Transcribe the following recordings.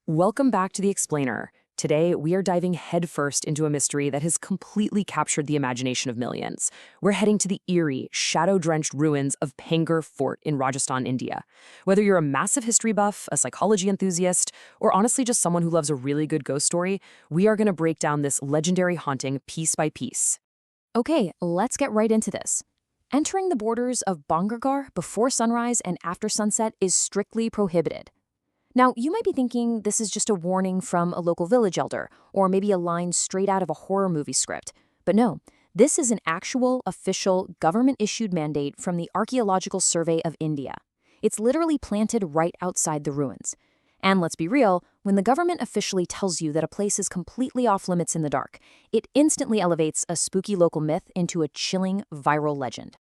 Welcome back to The Explainer. Today, we are diving headfirst into a mystery that has completely captured the imagination of millions. We're heading to the eerie, shadow-drenched ruins of Bhangarh Fort in Rajasthan, India. Whether you're a massive history buff, a psychology enthusiast, or honestly just someone who loves a really good ghost story, we are going to break down this legendary haunting piece by piece. Okay, let's get right into this. Entering the borders of Bhangarh before sunrise and after sunset is strictly prohibited. Now, you might be thinking this is just a warning from a local village elder, or maybe a line straight out of a horror movie script. But no, this is an actual, official, government-issued mandate from the Archaeological Survey of India. It's literally planted right outside the ruins. And let's be real, when the government officially tells you that a place is completely off-limits in the dark, it instantly elevates a spooky local myth into a chilling, viral legend.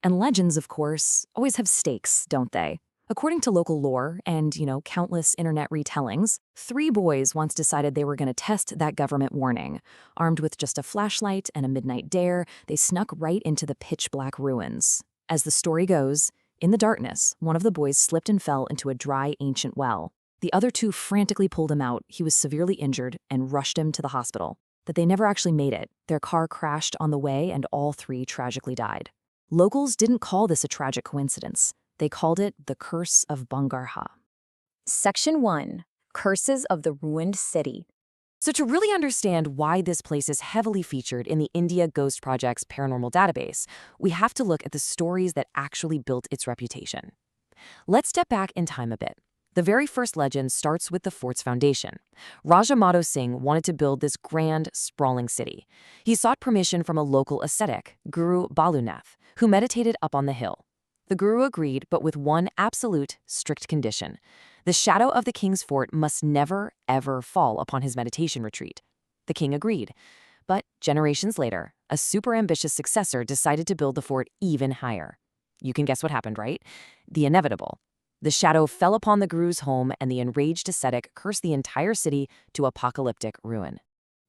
And legends, of course, always have stakes, don't they? According to local lore and, countless internet retellings, 3 boys once decided they were going to test that government warning. Armed with just a flashlight and a midnight dare, they snuck right into the pitch-black ruins. As the story goes, in the darkness, one of the boys slipped and fell into a dry, ancient well. The other 2 frantically pulled him out. He was severely injured and rushed him to the hospital. But they never actually made it. Their car crashed on the way and all 3 tragically died. Locals didn't call this a tragic coincidence. They called it the Curse of Bhangarh. Section 1. Curses of the Ruined City. So to really understand why this place is heavily featured in the India Ghost Project's paranormal database, we have to look at the stories that actually built its reputation. Let's step back in time a bit. The very first legend starts with the fort's foundation. Raja Madho Singh wanted to build this grand, sprawling city. He sought permission from a local ascetic, Guru Balunath, who meditated up on the hill. The guru agreed, but with one absolute, strict condition. The shadow of the king's fort must never, ever fall upon his meditation retreat. The king agreed. But generations later, a super ambitious successor decided to build the fort even higher. You can guess what happened, right? The inevitable. The shadow fell upon the guru's home, and the enraged ascetic cursed the entire city to apocalyptic ruin.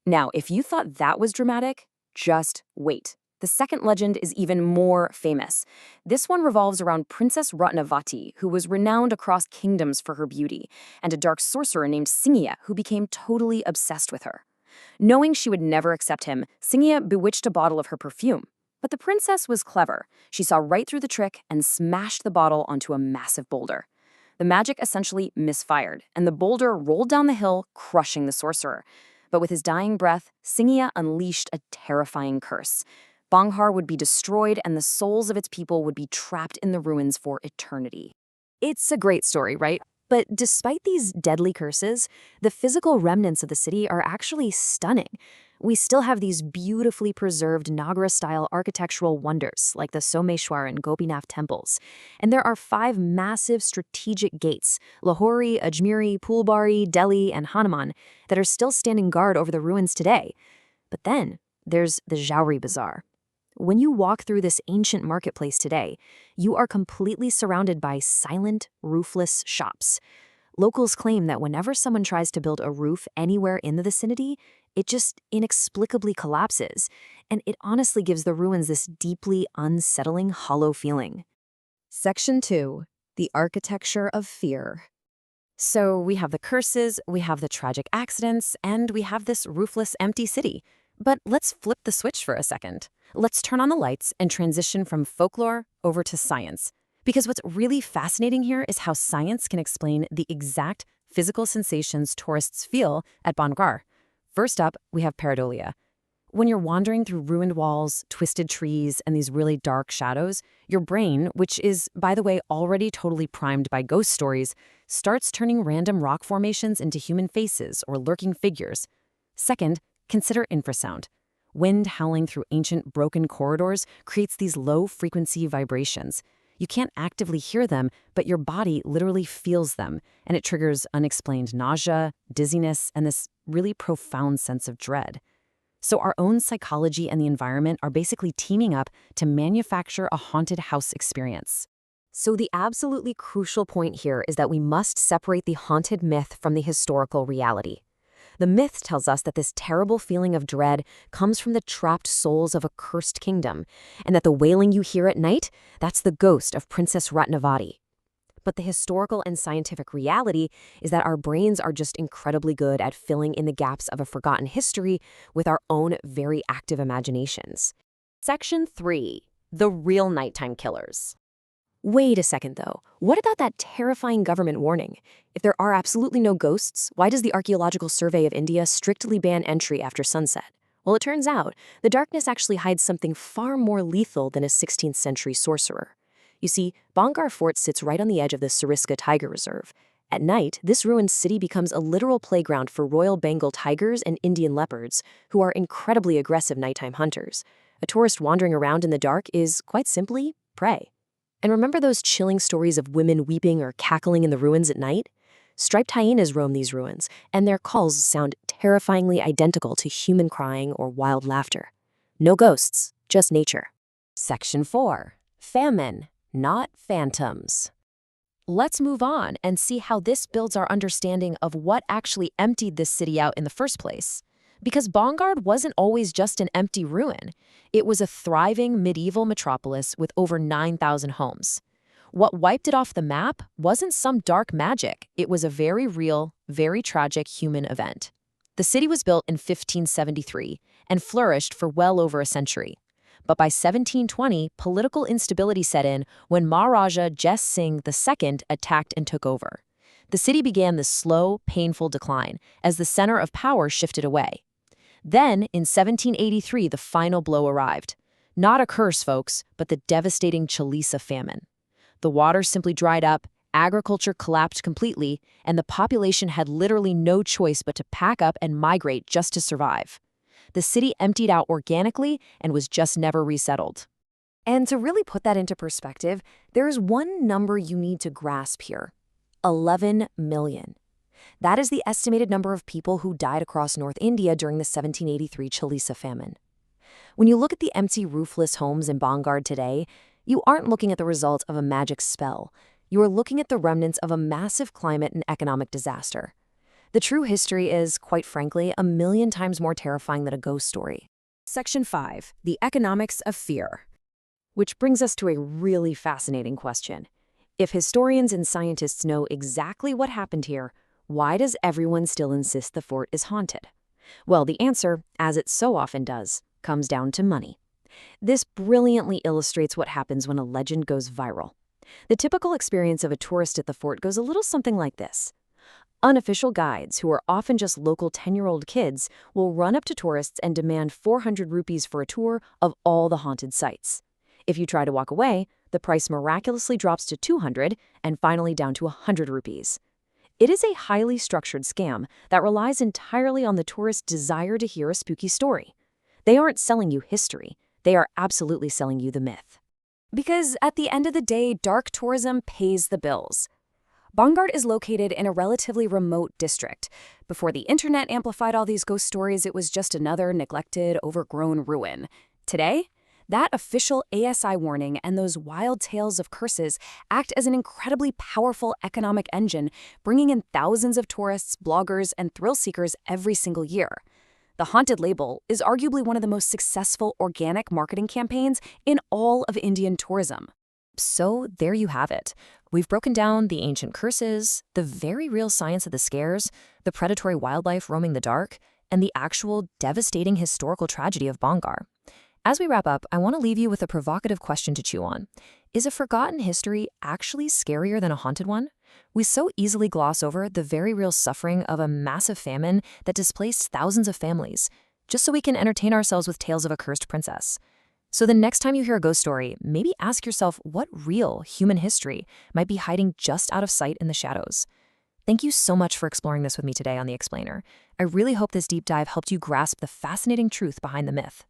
Now, if you thought that was dramatic, just wait. The second legend is even more famous. This one revolves around Princess Ratnavati, who was renowned across kingdoms for her beauty, and a dark sorcerer named Singhiya, who became totally obsessed with her. Knowing she would never accept him, Singhiya bewitched a bottle of her perfume. But the princess was clever. She saw right through the trick and smashed the bottle onto a massive boulder. The magic essentially misfired, and the boulder rolled down the hill, crushing the sorcerer. But with his dying breath, Singhiya unleashed a terrifying curse. Bhangarh would be destroyed, and the souls of its people would be trapped in the ruins for eternity. It's a great story, right? But despite these deadly curses, the physical remnants of the city are actually stunning. We still have these beautifully preserved Nagara-style architectural wonders, like the Someshwar and Gopinath temples. And there are 5 massive strategic gates, Lahori, Ajmeri, Pulbari, Delhi, and Hanuman, that are still standing guard over the ruins today. But then there's the Jowri Bazaar. When you walk through this ancient marketplace today, you are completely surrounded by silent, roofless shops. Locals claim that whenever someone tries to build a roof anywhere in the vicinity, it just inexplicably collapses, and it honestly gives the ruins this deeply unsettling, hollow feeling. Section 2. The Architecture of Fear. So we have the curses, we have the tragic accidents, and we have this roofless, empty city. But let's flip the switch for a second. Let's turn on the lights and transition from folklore over to science. Because what's really fascinating here is how science can explain the exact physical sensations tourists feel at Bhangarh. First up, we have pareidolia. When you're wandering through ruined walls, twisted trees, and these really dark shadows, your brain, which is, by the way, already totally primed by ghost stories, starts turning random rock formations into human faces or lurking figures. Second, consider infrasound. Wind howling through ancient broken corridors creates these low-frequency vibrations. You can't actively hear them, but your body literally feels them, and it triggers unexplained nausea, dizziness, and this really profound sense of dread. So our own psychology and the environment are basically teaming up to manufacture a haunted house experience. So the absolutely crucial point here is that we must separate the haunted myth from the historical reality. The myth tells us that this terrible feeling of dread comes from the trapped souls of a cursed kingdom, and that the wailing you hear at night, that's the ghost of Princess Ratnavati. But the historical and scientific reality is that our brains are just incredibly good at filling in the gaps of a forgotten history with our own very active imaginations. Section 3. The real nighttime killers. Wait a second, though. What about that terrifying government warning? If there are absolutely no ghosts, why does the Archaeological Survey of India strictly ban entry after sunset? Well, it turns out the darkness actually hides something far more lethal than a 16th century sorcerer. You see, Bhangarh Fort sits right on the edge of the Sariska Tiger Reserve. At night, this ruined city becomes a literal playground for Royal Bengal tigers and Indian leopards, who are incredibly aggressive nighttime hunters. A tourist wandering around in the dark is, quite simply, prey. And remember those chilling stories of women weeping or cackling in the ruins at night? Striped hyenas roam these ruins, and their calls sound terrifyingly identical to human crying or wild laughter. No ghosts, just nature. Section 4. Famine, not phantoms. Let's move on and see how this builds our understanding of what actually emptied this city out in the first place. Because Bhangarh wasn't always just an empty ruin. It was a thriving medieval metropolis with over 9,000 homes. What wiped it off the map wasn't some dark magic. It was a very real, very tragic human event. The city was built in 1573 and flourished for well over a century. But by 1720, political instability set in when Maharaja Jes Singh II attacked and took over. The city began this slow, painful decline as the center of power shifted away. Then, in 1783, the final blow arrived. Not a curse, folks, but the devastating Chalisa famine. The water simply dried up, agriculture collapsed completely, and the population had literally no choice but to pack up and migrate just to survive. The city emptied out organically and was just never resettled. And to really put that into perspective, there is one number you need to grasp here: 11 million. That is the estimated number of people who died across North India during the 1783 Chalisa famine. When you look at the empty roofless homes in Bhangarh today, you aren't looking at the result of a magic spell. You are looking at the remnants of a massive climate and economic disaster. The true history is, quite frankly, a million times more terrifying than a ghost story. Section 5. The economics of fear. Which brings us to a really fascinating question. If historians and scientists know exactly what happened here, why does everyone still insist the fort is haunted? Well, the answer, as it so often does, comes down to money. This brilliantly illustrates what happens when a legend goes viral. The typical experience of a tourist at the fort goes a little something like this. Unofficial guides, who are often just local 10-year-old kids, will run up to tourists and demand 400 rupees for a tour of all the haunted sites. If you try to walk away, the price miraculously drops to 200 and finally down to 100 rupees. It is a highly structured scam that relies entirely on the tourist's desire to hear a spooky story. They aren't selling you history. They are absolutely selling you the myth. Because at the end of the day, dark tourism pays the bills. Bhangarh is located in a relatively remote district. Before the internet amplified all these ghost stories, it was just another neglected, overgrown ruin. Today, that official ASI warning and those wild tales of curses act as an incredibly powerful economic engine, bringing in thousands of tourists, bloggers, and thrill seekers every single year. The Haunted label is arguably one of the most successful organic marketing campaigns in all of Indian tourism. So there you have it. We've broken down the ancient curses, the very real science of the scares, the predatory wildlife roaming the dark, and the actual devastating historical tragedy of Bhangarh. As we wrap up, I want to leave you with a provocative question to chew on. Is a forgotten history actually scarier than a haunted one? We so easily gloss over the very real suffering of a massive famine that displaced thousands of families, just so we can entertain ourselves with tales of a cursed princess. So the next time you hear a ghost story, maybe ask yourself what real human history might be hiding just out of sight in the shadows. Thank you so much for exploring this with me today on The Explainer. I really hope this deep dive helped you grasp the fascinating truth behind the myth.